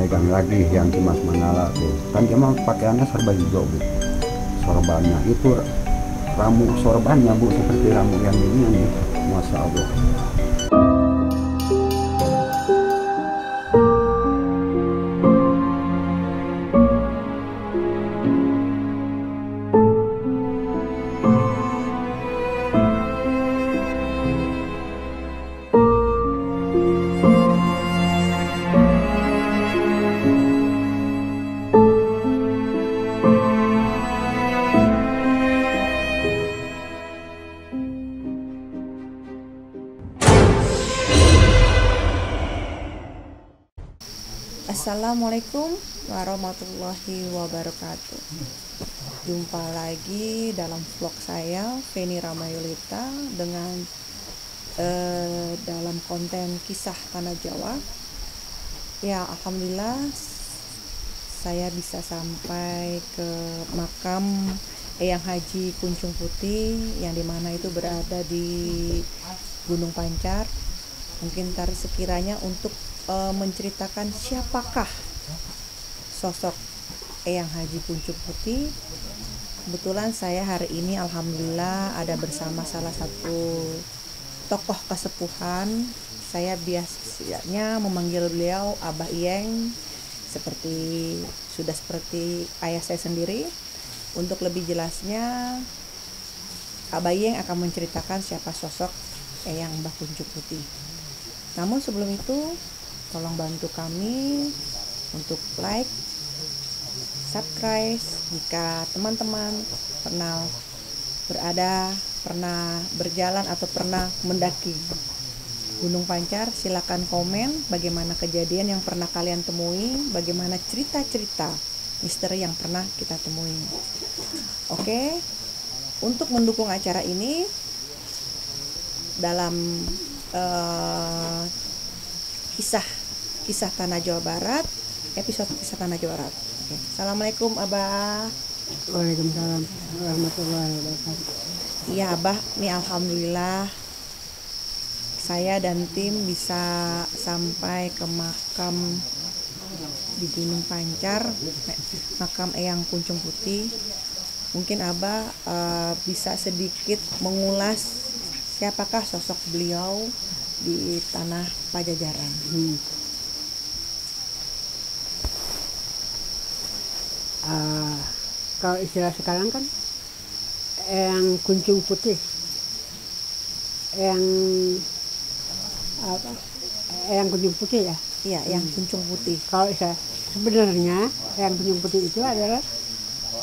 megang lagi yang Dimas Manala tuh. Kan dia mah pakaiannya serba hijau Bu. Sorbannya itu ramu sorbannya Bu, seperti ramu yang ini Bu. Masya Allah. Assalamualaikum warahmatullahi wabarakatuh. Jumpa lagi dalam vlog saya, Feni Ramayulita, dengan dalam konten kisah Tanah Jawa. Ya, alhamdulillah saya bisa sampai ke makam Eyang Haji Kuncung Putih, yang dimana itu berada di Gunung Pancar. Mungkin sekiranya untuk menceritakan siapakah sosok Eyang Haji Kuncung Putih. Kebetulan saya hari ini alhamdulillah ada bersama salah satu tokoh kesepuhan. Saya biasanya memanggil beliau Abah Iyeng, seperti ayah saya sendiri. Untuk lebih jelasnya, Abah Iyeng akan menceritakan siapa sosok Eyang Mbah Kuncung Putih. Namun sebelum itu, tolong bantu kami untuk like, subscribe jika teman-teman pernah berjalan atau pernah mendaki Gunung Pancar. Silakan komen bagaimana kejadian yang pernah kalian temui, bagaimana cerita-cerita misteri yang pernah kita temui. Oke, untuk mendukung acara ini dalam kisah Tanah Jawa Barat, episode kisah Tanah Jawa Barat. Oke. Assalamualaikum Abah. Waalaikumsalam warahmatullahi wabarakatuh. Iya Abah, nih alhamdulillah saya dan tim bisa sampai ke makam di Gunung Pancar, makam Eyang Kuncung Putih. Mungkin Abah bisa sedikit mengulas siapakah sosok beliau di tanah Pajajaran. Kalau istilah sekarang kan Eyang Kuncung Putih, Eyang Kuncung Putih ya. Iya, Eyang Kuncung Putih. Kalau sebenarnya Eyang Kuncung Putih itu adalah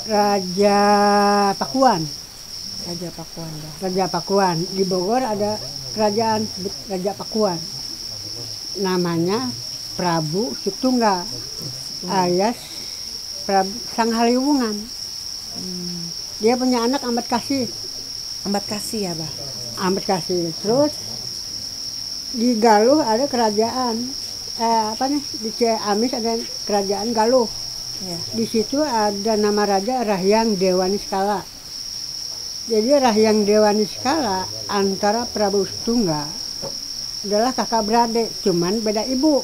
Raja Pakuan. Raja Pakuan di Bogor ada kerajaan Raja Pakuan. Namanya Prabu Sutungga alias Prabu Sang Haliwungan. Dia punya anak Amat Kasih. Amat Kasih ya, Bah? Amat Kasih. Terus di Galuh ada kerajaan di Ciamis ada kerajaan Galuh. Ya. Di situ ada nama raja Rahyang Dewani Skala. Jadi Rahyang Dewani Skala antara Prabu Sutungga adalah kakak beradik, cuman beda ibu.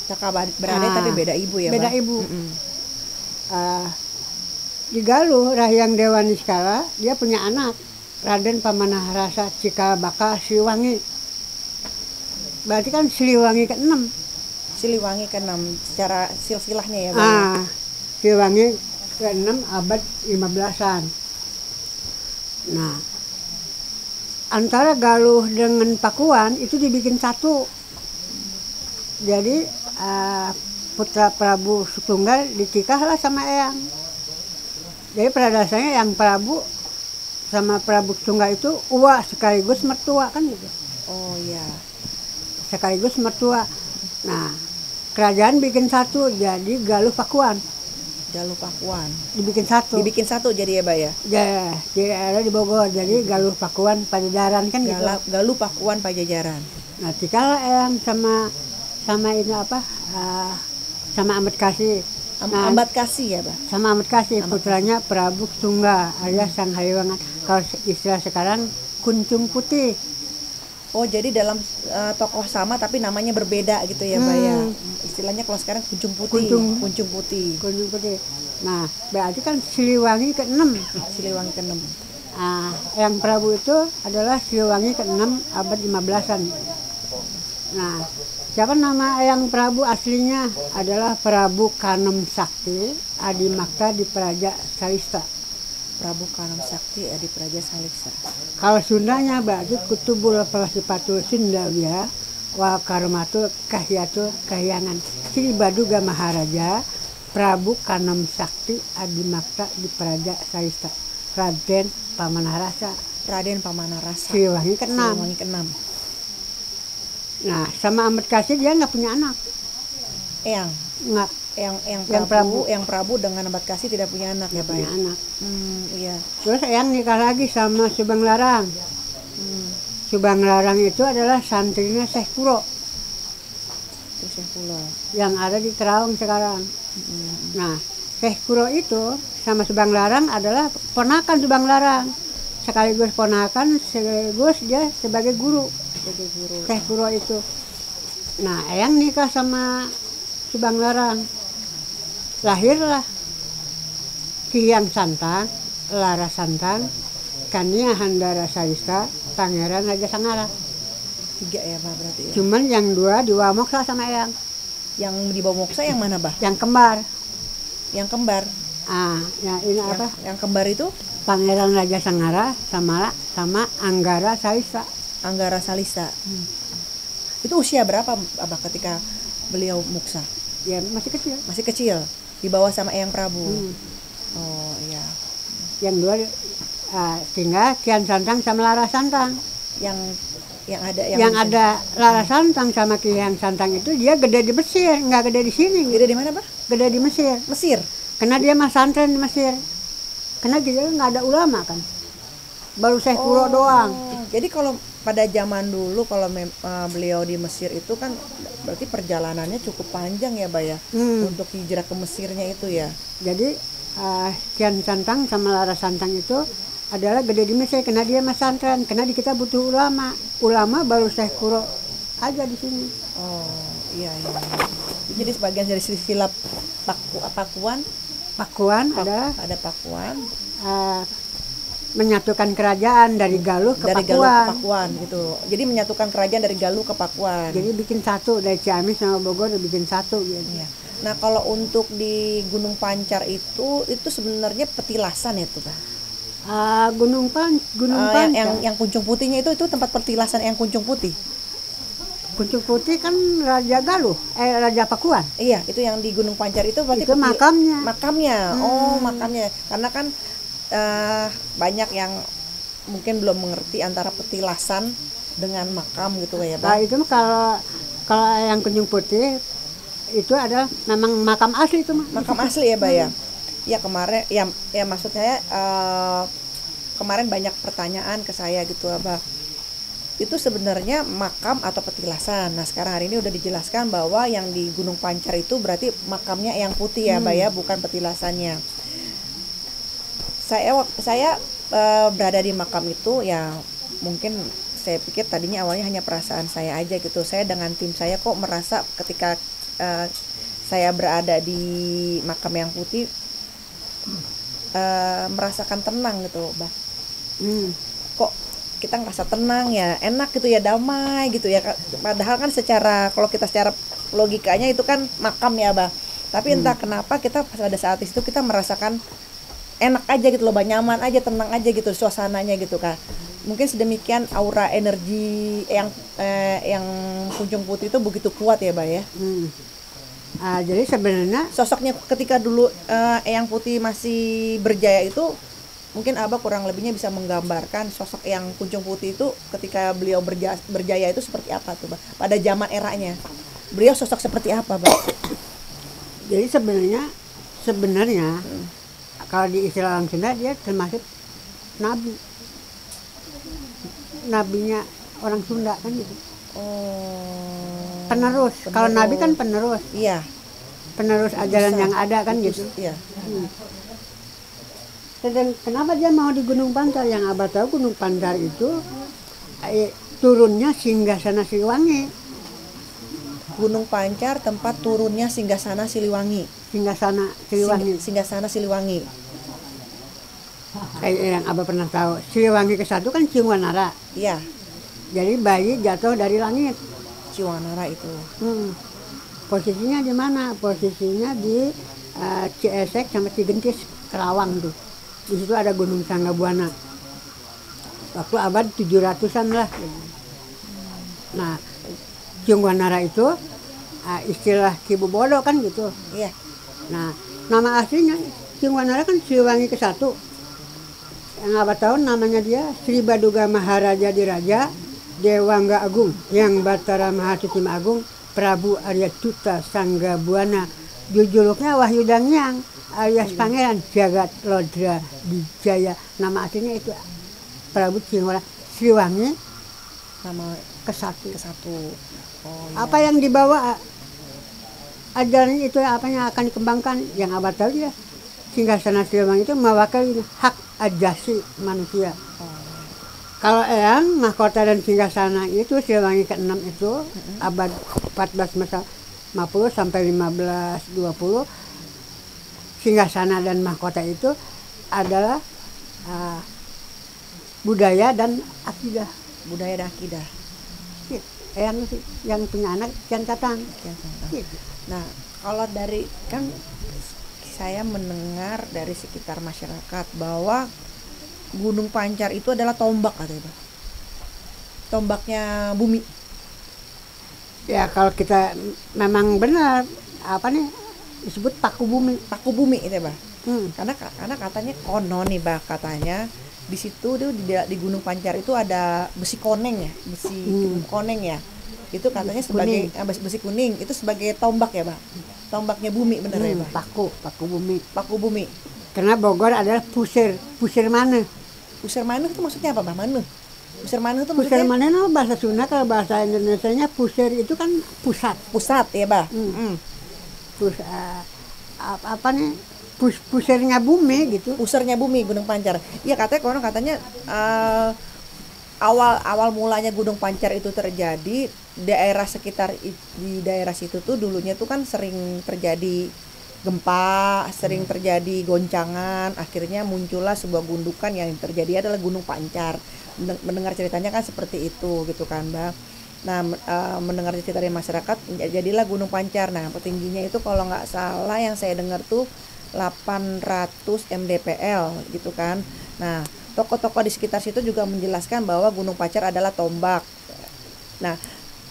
Kakak beradik tapi beda ibu ya, beda Bang? Ibu. Di Galuh Rahyang Dewani Skala dia punya anak Raden Pamanaharasa Cikabaka Siliwangi. Berarti kan Siliwangi ke-6. Siliwangi ke-6 secara silsilahnya ya, Bang? Siliwangi ke-6 abad 15-an. Nah, antara Galuh dengan Pakuan itu dibikin satu. Jadi putra Prabu Sutungga ditikahlah sama Eyang. Jadi pada dasarnya yang Prabu sama Prabu Sutungga itu uwa sekaligus mertua kan gitu. Oh iya. Sekaligus mertua. Nah, kerajaan bikin satu jadi Galuh Pakuan. Galuh Pakuan. Dibikin satu jadi ya, Bah ya? Ya, jadi ada di Bogor. Jadi Galuh Pakuan Pajajaran kan gitu. Galuh Pakuan Pajajaran. Nah, tikala Eyang sama ini sama Amat Kasih. Amat Kasih ya, Bah? Sama Amat Kasih, putranya Prabu Sutungga alias Sang Haliwungan. Kalau istilah sekarang Kuncung Putih. Oh, jadi dalam tokoh sama tapi namanya berbeda gitu ya, Mbak ya. Hmm. Istilahnya kalau sekarang Kunjung Putih. Kunjung Putih. Kunjung Putih. Nah, berarti kan Siliwangi ke-6. Siliwangi ke-6. Nah, Eyang Prabu itu adalah Siliwangi ke-6 abad 15-an. Nah, siapa nama Eyang Prabu aslinya? Adalah Prabu Kanem Sakti Adimakta di Praja Salista. Prabu Kanem Sakti Adi Praja Salista. Kalau Sundanya berarti Kutubul Palasipatul Sundawya wa Karmatul Kahyatul Kahyangan Sri Baduga Maharaja Prabu Kanem Sakti Adimakta di Praja Salista Raden Pamanarasa Raden Pamanarasa. Siliwangi ke-6. Siliwangi ke-6. Nah, sama Ambedkasi dia nggak punya anak. Eyang. Nggak Eyang Yang Prabu dengan Ambedkasi tidak punya anak ya, Mbak. punya anak. Iya. Terus Eyang nikah lagi sama Subang Larang. Subang Larang itu adalah santrinya Syekh Kuro Terus yang pulau. yang ada di Kerawang sekarang. Nah, Syekh Kuro itu sama Subang Larang adalah ponakan Subang Larang. Sekaligus ponakan, sekaligus dia sebagai guru. Sebagai guru. Syekh Kuro itu. Nah, Eyang nikah sama Subang Larang. Lahirlah Ki Hyang Santang, Lara Santang, Kania Handara Salista, Pangeran Raja Sangara. 3 ya, Pak, berarti ya. Cuman yang 2 diwamoksa sama Eyang, Yang di bawah Moksa yang mana, Bah? yang kembar. Yang kembar. Ya ini Yang, apa? yang kembar itu Pangeran Raja Sangara sama Anggara Salista. Anggara Salista. Itu usia berapa, Abah, ketika beliau muksa? Ya masih kecil. Masih kecil, di bawah sama Eyang Prabu. Oh iya. Yang 2 tinggal Kian Santang sama Lara Santang. Yang ada Yang ada Lara Santang sama Ki Hyang Santang itu dia gede di Mesir, nggak gede di sini. Gede di mana, Bah? Gede di Mesir. Mesir. Karena dia mah santren di Mesir. Karena dia nggak ada ulama kan. Baru Syekh Kuro doang. Jadi kalau pada zaman dulu kalau beliau di Mesir itu kan berarti perjalanannya cukup panjang ya, Bah ya. Untuk hijrah ke Mesirnya itu ya. Jadi Kian Santang sama Lara Santang itu adalah gede di Mesir karena dia mah santren. Karena di kita butuh ulama. Ulama baru Syekh Kuro aja di sini. Oh iya. Jadi sebagian dari silsilah Pakuan Ada Pakuan menyatukan kerajaan dari Galuh ke dari Galuh ke Pakuan. Pakuan gitu. Jadi menyatukan kerajaan dari Galuh ke Pakuan. Jadi bikin satu dari Ciamis sama Bogor bikin satu gitu. Iya. Nah kalau untuk di Gunung Pancar itu sebenarnya petilasan itu, Pak. Gunung Pancar. Yang Kunjung Putihnya itu tempat petilasan yang Kunjung Putih. Kunjung Putih kan Raja Galuh, Raja Pakuan. Iya, itu yang di Gunung Pancar itu berarti Itu makamnya. Makamnya. Oh, makamnya. Karena kan banyak yang mungkin belum mengerti antara petilasan dengan makam gitu ya, Pak. Nah, itu kalau yang Kunjung Putih itu ada memang makam asli itu mah. Makam asli ya, Pak ya. Ya kemarin ya maksud saya kemarin banyak pertanyaan ke saya gitu, Abah. Itu sebenarnya makam atau petilasan. Nah, sekarang hari ini udah dijelaskan bahwa yang di Gunung Pancar itu berarti makamnya Eyang Putih ya, Mbak ya, bukan petilasannya. Saya berada di makam itu ya mungkin saya pikir tadinya awalnya hanya perasaan saya aja gitu. Saya dengan tim saya kok merasa ketika saya berada di makam Eyang Putih merasakan tenang gitu, Mbak. Kok kita ngerasa tenang ya, enak gitu ya, damai gitu ya. Padahal kan kalau kita secara logikanya itu kan makam ya, Bah. Tapi entah kenapa kita pada saat itu kita merasakan enak aja gitu loh, nyaman aja, tenang aja gitu suasananya gitu kan. Mungkin sedemikian aura energi yang Kunjung Putih itu begitu kuat ya, Bah ya. Jadi sebenarnya Sosoknya ketika dulu Eyang Putih masih berjaya itu mungkin Abah kurang lebihnya bisa menggambarkan sosok yang Kunjung Putih itu ketika beliau berjaya itu seperti apa tuh, Bah? Pada zaman eranya. Beliau sosok seperti apa, Bah? jadi sebenarnya kalau di istilah orang Sunda dia termasuk nabi. Nabinya orang Sunda kan gitu. Penerus. Kalau nabi kan penerus. Iya. Penerus ajaran yang ada kan gitu. Iya. Dan kenapa dia mau di Gunung Pancar? Yang Abah tahu Gunung Pancar itu turunnya Singgasana Siliwangi. Gunung Pancar tempat turunnya Singgasana Siliwangi. Singgasana Siliwangi. Singgasana Siliwangi. Kayak yang Abah pernah tahu, Siliwangi ke-1 kan Ciwanara. Iya, Jadi bayi jatuh dari langit. Ciwanara itu. Posisinya di mana? Posisinya di Ciesek sama Cigentis, Kerawang tuh. Di situ ada Gunung Sanggabuana. Waktu abad 700-an lah. Nah, Ciwanara itu istilah Kibubodo kan gitu. Iya. Nah, nama aslinya Ciwanara kan Siliwangi ke-1. Yang abad tahun namanya dia Sri Baduga Maharaja Diraja Dewangga Agung yang Batara Mahasucima Agung Prabu Arya Tuta Sanggabuana. Jujuluknya Wahyu Dangyang alias Pangeran Jagat Lodra Dijaya. Nama aslinya itu Prabu Ciwanara Siliwangi Nama ke-1. Oh, iya. Apa yang dibawa ajaran itu apa yang akan dikembangkan yang abad tahu ya. Singgasana Siliwangi itu mewakili hak ajasi manusia. Kalau Eyang, mahkota dan singgasana itu Siliwangi ke-6 itu abad 1450 sampai 1520. Singgasana dan mahkota itu adalah budaya dan akidah. Budaya dan akidah. Eyang sih yang punya anak Kian Catang. Gitu. Nah, kalau dari kan saya mendengar dari sekitar masyarakat bahwa Gunung Pancar itu adalah tombak katanya, Pak. Tombaknya bumi. Ya kalau kita memang benar apa nih disebut paku bumi. Paku bumi itu, Pak. Karena katanya konon nih, Pak, katanya di situ tuh di Gunung Pancar itu ada besi koneng ya, besi koneng ya. Itu katanya sebagai besi kuning itu sebagai tombak ya, Pak. Tombaknya bumi bener ya, Pak. Paku bumi. Paku bumi. Karena Bogor adalah pusir mana? Pusir maneh itu maksudnya apa, Pak? Maneh. Pusir maneh itu Pusir maksudnya mana? No, bahasa Sunda, kalau bahasa Indonesianya pusir itu kan pusat. pusat ya, Pak. Apa nih? Pusirnya bumi gitu. Pusarnya bumi Gunung Pancar. Iya katanya awal mulanya Gunung Pancar itu terjadi daerah sekitar di daerah situ tuh dulunya tuh kan sering terjadi gempa, sering terjadi goncangan, akhirnya muncullah sebuah gundukan yang terjadi adalah Gunung Pancar. Mendengar ceritanya kan seperti itu gitu kan, Mbak. Nah, mendengar cerita dari masyarakat jadilah Gunung Pancar. Nah, petingginya itu kalau nggak salah yang saya dengar tuh 800 mdpl gitu kan. Nah, tokoh-tokoh di sekitar situ juga menjelaskan bahwa Gunung Pancar adalah tombak. Nah,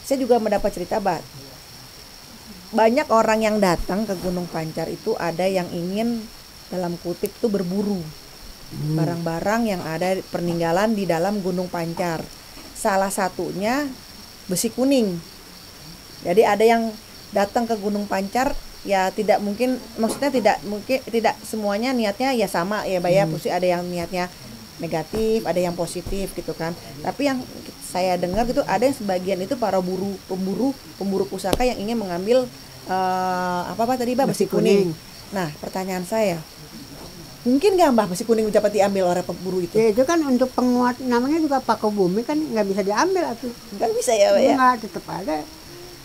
saya juga mendapat cerita, banyak orang yang datang ke Gunung Pancar itu ada yang ingin dalam kutip tuh berburu barang-barang yang ada peninggalan di dalam Gunung Pancar. Salah satunya besi kuning. Jadi ada yang datang ke Gunung Pancar ya maksudnya tidak semuanya niatnya ya sama ya, Mbak ya. Pasti ada yang niatnya negatif, ada yang positif gitu kan. Tapi yang saya dengar gitu ada yang sebagian itu para pemburu pusaka yang ingin mengambil apa tadi, Mbak, besi kuning. Nah, pertanyaan saya, mungkin nggak, Mbak, besi kuning dapat diambil oleh pemburu itu? Ya itu kan untuk penguat, namanya juga paku bumi kan nggak bisa diambil atuh. Nggak bisa ya, Mbak ya? Nggak, tetap ada.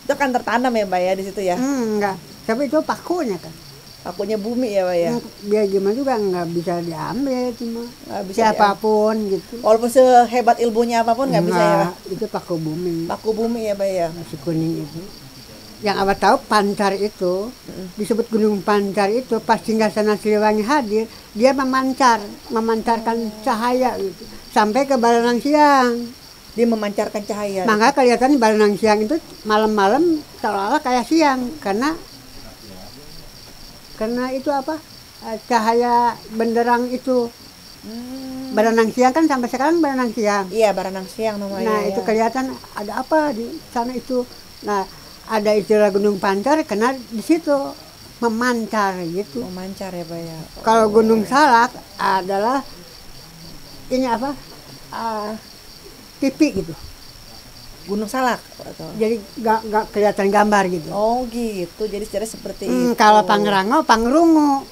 Itu kan tertanam ya, Mbak ya, di situ ya? Enggak, tapi itu pakunya kan. Pakunya bumi ya, Mbak ya? Biar gimana juga nggak bisa diambil cuma Nggak bisa siapapun gitu. Walaupun sehebat ilmunya apapun nggak bisa ya, Pak? Itu paku bumi. Paku bumi ya, Mbak ya? Besi kuning itu. Yang abah tahu Pancar itu disebut Gunung Pancar itu pas Singgasana Siliwangi hadir, dia memancarkan cahaya gitu sampai ke Baranang Siang. Dia memancarkan cahaya. Maka kelihatan Baranang Siang itu malam-malam seolah-olah kayak siang karena itu apa? Cahaya benderang itu. Baranang Siang kan sampai sekarang Baranang Siang. Iya, Baranang Siang namanya. Nah, itu kelihatan ada apa di sana itu. Nah, ada istilah Gunung Pancar karena di situ memancar gitu. Memancar ya, Pak ya. Kalau Gunung Salak adalah ini apa? Pipi gitu. Gunung Salak atau? Jadi nggak kelihatan gambar gitu. Oh gitu, jadi secara seperti itu. Kalau Pangrango, Pangrungu.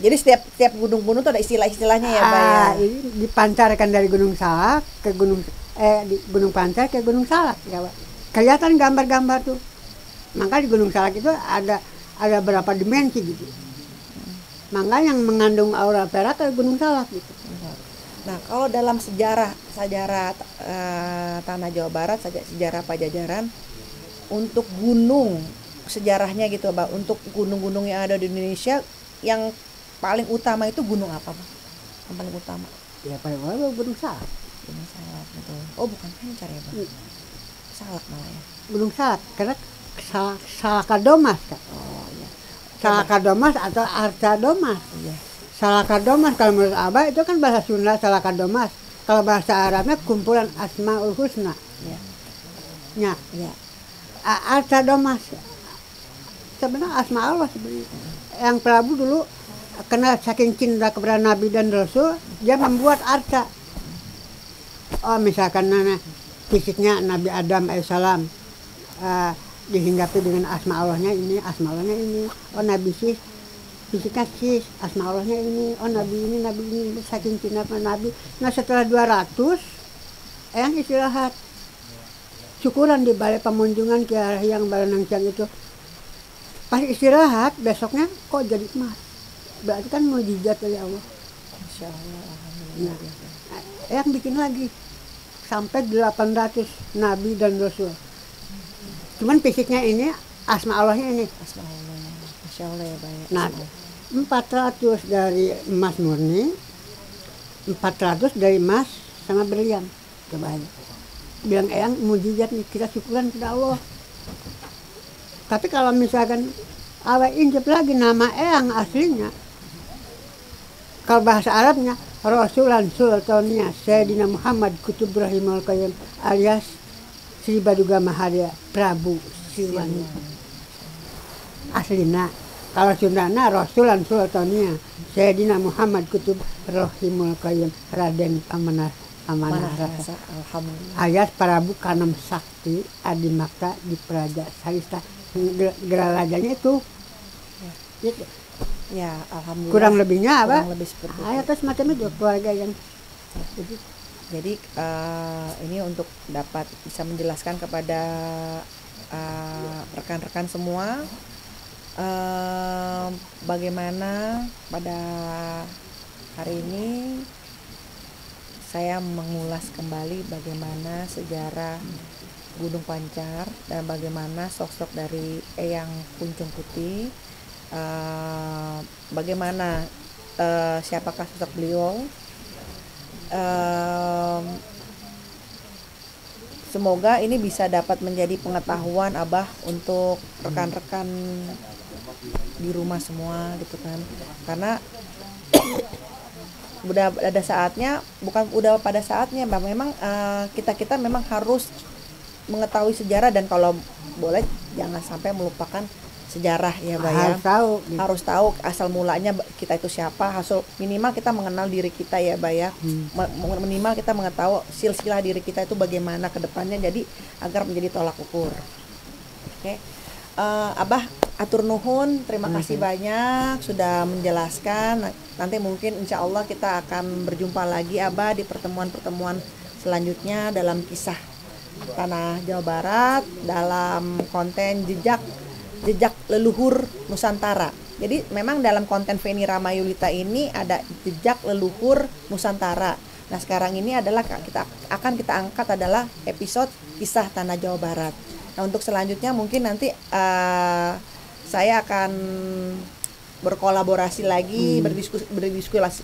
Jadi setiap gunung-gunung tuh ada istilah-istilahnya ya, Pak ya. Ini dipancarkan dari Gunung Salak ke Gunung di Gunung Pancar ke Gunung Salak ya Pak. Kelihatan gambar-gambar tuh. Maka di Gunung Salak itu ada berapa dimensi gitu. Maka yang mengandung aura perak ke Gunung Salak gitu. Nah, kalau dalam sejarah tanah Jawa Barat, sejarah Pajajaran, untuk gunung sejarahnya gitu, Pak, untuk gunung-gunung yang ada di Indonesia, yang paling utama itu gunung apa, Pak? Yang paling utama? Ya paling utama Gunung Salak. Gunung Salak, betul. Oh, bukan Pancar ya, Pak? Salak malah ya. Gunung Salak, karena Salakadomas kan. Oh iya. Salakadomas atau Arcadomas. Iya. Salakadomas kalau menurut Abah itu kan bahasa Sunda Salakadomas. Kalau bahasa Arabnya kumpulan Asmaul Husna. Iya. Ya. Iya. Arcadomas. Sebenarnya asma Allah sebenarnya. Yang Prabu dulu karena saking cinta kepada Nabi dan Rasul, dia membuat arca. Oh misalkan fisiknya Nabi Adam alaihissalam dihinggapi dengan asma Allahnya ini, asma Allahnya ini. Oh Nabi Sis, fisiknya Sis, asma Allahnya ini. Oh Nabi ini, saking cinta kepada Nabi. Nah setelah 200, yang istirahat. Syukuran di balai pemunjungan ke arah yang Balanangciang itu. Pas istirahat, besoknya kok jadi emas. Berarti kan mukjizat dari Allah. Insya Allah, alhamdulillah. Nah, yang bikin lagi sampai 800 Nabi dan Rasul. Cuman fisiknya ini, asma Allahnya ini. Asma Allah. Masya Allah ya, Pak. Nah, 400 dari emas murni, 400 dari emas sama berlian. Coba aja. Bilang eyang mukjizat nih, kita syukuran kepada Allah. Tapi kalau misalkan awak injek lagi nama eyang aslinya, kalau bahasa Arabnya Rasulan Sultania Sayyidina Muhammad Kutub Rahimul Qayyim alias Sri Baduga Maharya Prabu Siliwangi. Aslina kalau Sundana Rasulan Sultania Sayyidina Muhammad Kutub Rahimul Qayyim Raden Amanah Rasa alhamdulillah. alias Prabu Kanem Sakti Adimakta di Praja Sarista. Geralajanya itu gitu. Ya, alhamdulillah. Kurang lebihnya apa? Kurang lebih seperti itu. Terus macam itu keluarga yang Jadi ini untuk dapat bisa menjelaskan kepada rekan-rekan semua bagaimana pada hari ini saya mengulas kembali bagaimana sejarah Gunung Pancar dan bagaimana sosok dari Eyang Kuncung Putih, bagaimana siapakah sosok beliau. Semoga ini bisa dapat menjadi pengetahuan Abah untuk rekan-rekan di rumah semua gitu kan, karena udah ada saatnya, udah pada saatnya Mbak, memang kita memang harus mengetahui sejarah, dan kalau boleh jangan sampai melupakan sejarah ya Mbak ya. Harus tahu asal mulanya kita itu siapa, hasil minimal kita mengenal diri kita ya Mbak ya. Minimal kita mengetahui silsilah diri kita itu bagaimana ke depannya, jadi agar menjadi tolak ukur. Oke. Abah atur nuhun, terima kasih banyak sudah menjelaskan. Nanti mungkin insya Allah kita akan berjumpa lagi Abah di pertemuan-pertemuan selanjutnya dalam kisah tanah Jawa Barat, dalam konten jejak leluhur Nusantara. Jadi memang dalam konten Feni Ramayulita ini ada jejak leluhur Nusantara. Nah sekarang ini adalah kita angkat adalah episode kisah tanah Jawa Barat. Nah untuk selanjutnya mungkin nanti saya akan berkolaborasi lagi,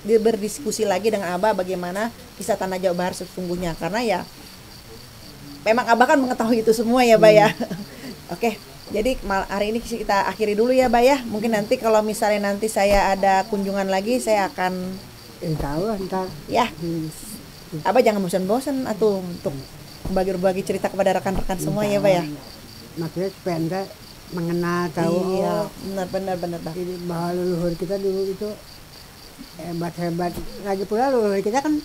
berdiskusi lagi dengan Abah bagaimana kisah tanah Jawa Barat sesungguhnya, karena ya memang Abah kan mengetahui itu semua ya Mbak ya. Oke, jadi hari ini kita akhiri dulu ya Mbak ya. Mungkin nanti kalau misalnya nanti saya ada kunjungan lagi, saya akan ntar ya. Abah jangan bosan-bosan atau untuk berbagi cerita kepada rekan-rekan semua ya Mbak ya. Maksudnya supaya anda mengenal tahu. Iya, benar Bang. Ini bahwa leluhur kita dulu itu hebat. Lagi pula leluhur kita kan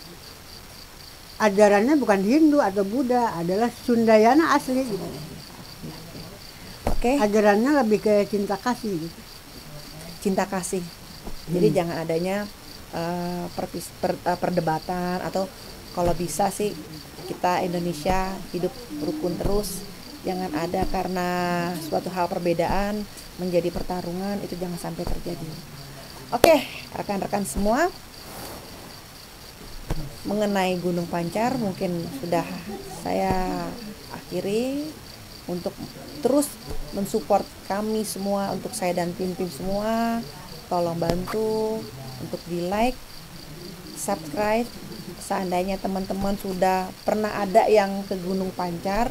ajarannya bukan Hindu atau Buddha, adalah Sundayana asli gitu. Oke. Ajarannya lebih ke cinta kasih gitu. Cinta kasih. Jadi jangan adanya perdebatan, atau kalau bisa sih kita Indonesia hidup rukun terus. Jangan ada karena suatu hal perbedaan menjadi pertarungan, itu jangan sampai terjadi. Oke, rekan-rekan semua, mengenai Gunung Pancar mungkin sudah saya akhiri. Untuk terus mensupport kami semua, untuk saya dan tim-tim semua, tolong bantu untuk di like, subscribe. Seandainya teman-teman sudah pernah ada yang ke Gunung Pancar,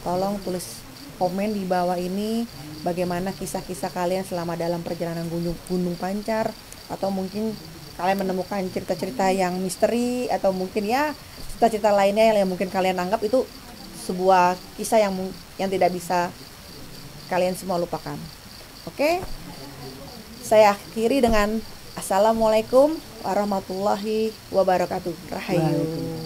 tolong tulis komen di bawah ini bagaimana kisah-kisah kalian selama dalam perjalanan Gunung Pancar, atau mungkin kalian menemukan cerita-cerita yang misteri, atau mungkin ya cerita-cerita lainnya yang mungkin kalian anggap itu sebuah kisah yang tidak bisa kalian semua lupakan. Oke, saya akhiri dengan Assalamualaikum warahmatullahi wabarakatuh. Rahayu.